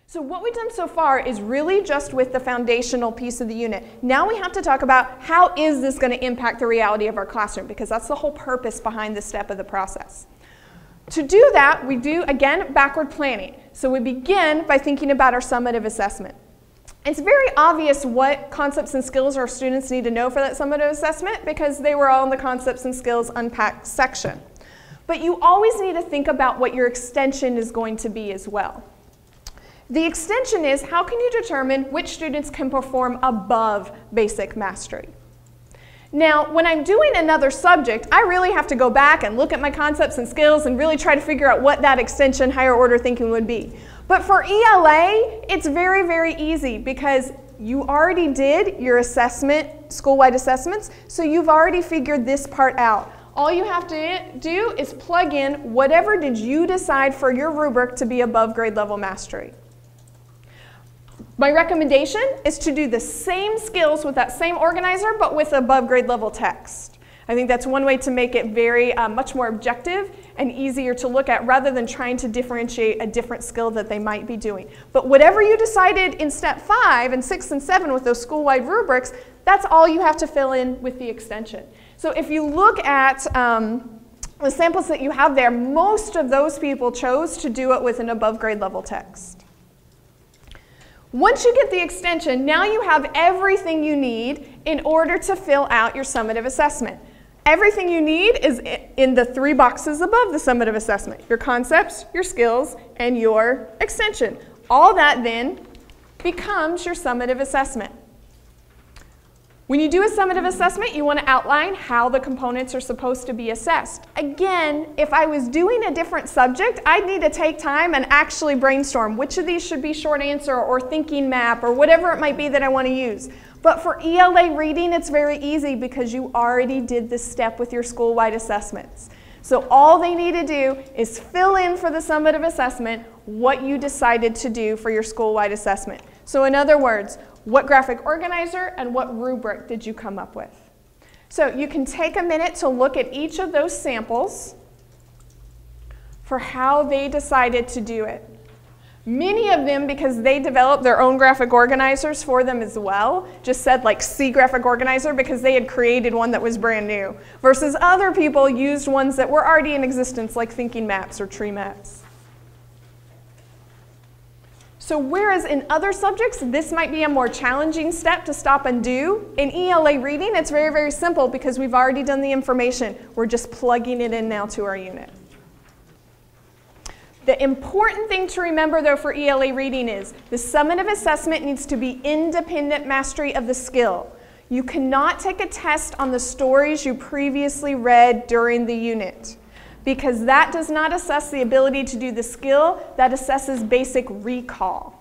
So what we've done so far is really just with the foundational piece of the unit. Now we have to talk about how is this going to impact the reality of our classroom, because that's the whole purpose behind this step of the process. To do that, we do, again, backward planning. So we begin by thinking about our summative assessment. It's very obvious what concepts and skills our students need to know for that summative assessment because they were all in the concepts and skills unpacked section. But you always need to think about what your extension is going to be as well. The extension is how can you determine which students can perform above basic mastery? Now, when I'm doing another subject, I really have to go back and look at my concepts and skills and really try to figure out what that extension higher order thinking would be. But for ELA, it's very, very easy because you already did your assessment, school-wide assessments, so you've already figured this part out. All you have to do is plug in whatever did you decide for your rubric to be above grade level mastery. My recommendation is to do the same skills with that same organizer, but with above grade level text. I think that's one way to make it very much more objective and easier to look at rather than trying to differentiate a different skill that they might be doing. But whatever you decided in step 5 and 6 and 7 with those school-wide rubrics, that's all you have to fill in with the extension. So if you look at the samples that you have there, most of those people chose to do it with an above grade level text. Once you get the extension, now you have everything you need in order to fill out your summative assessment. Everything you need is in the 3 boxes above the summative assessment. Your concepts, your skills, and your extension. All that then becomes your summative assessment. When you do a summative assessment, you want to outline how the components are supposed to be assessed. Again, if I was doing a different subject, I'd need to take time and actually brainstorm which of these should be short answer or thinking map or whatever it might be that I want to use. But for ELA reading, it's very easy because you already did this step with your school-wide assessments. So all they need to do is fill in for the summative assessment what you decided to do for your school-wide assessment. So in other words, what graphic organizer and what rubric did you come up with? So you can take a minute to look at each of those samples for how they decided to do it. Many of them, because they developed their own graphic organizers for them as well, just said like C graphic organizer because they had created one that was brand new, versus other people used ones that were already in existence like thinking maps or tree maps. So whereas in other subjects, this might be a more challenging step to stop and do, in ELA reading, it's very, very simple because we've already done the information. We're just plugging it in now to our unit. The important thing to remember, though, for ELA reading is the summative assessment needs to be independent mastery of the skill. You cannot take a test on the stories you previously read during the unit, because that does not assess the ability to do the skill, that assesses basic recall.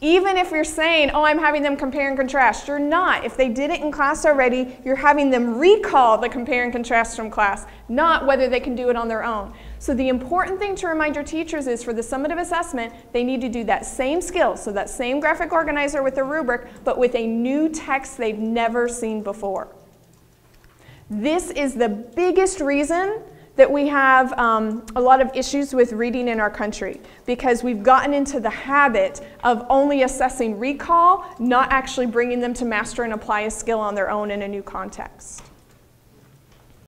Even if you're saying, oh, I'm having them compare and contrast, you're not. If they did it in class already, you're having them recall the compare and contrast from class, not whether they can do it on their own. So the important thing to remind your teachers is for the summative assessment, they need to do that same skill, so that same graphic organizer with a rubric, but with a new text they've never seen before. This is the biggest reason that we have a lot of issues with reading in our country, because we've gotten into the habit of only assessing recall, not actually bringing them to master and apply a skill on their own in a new context.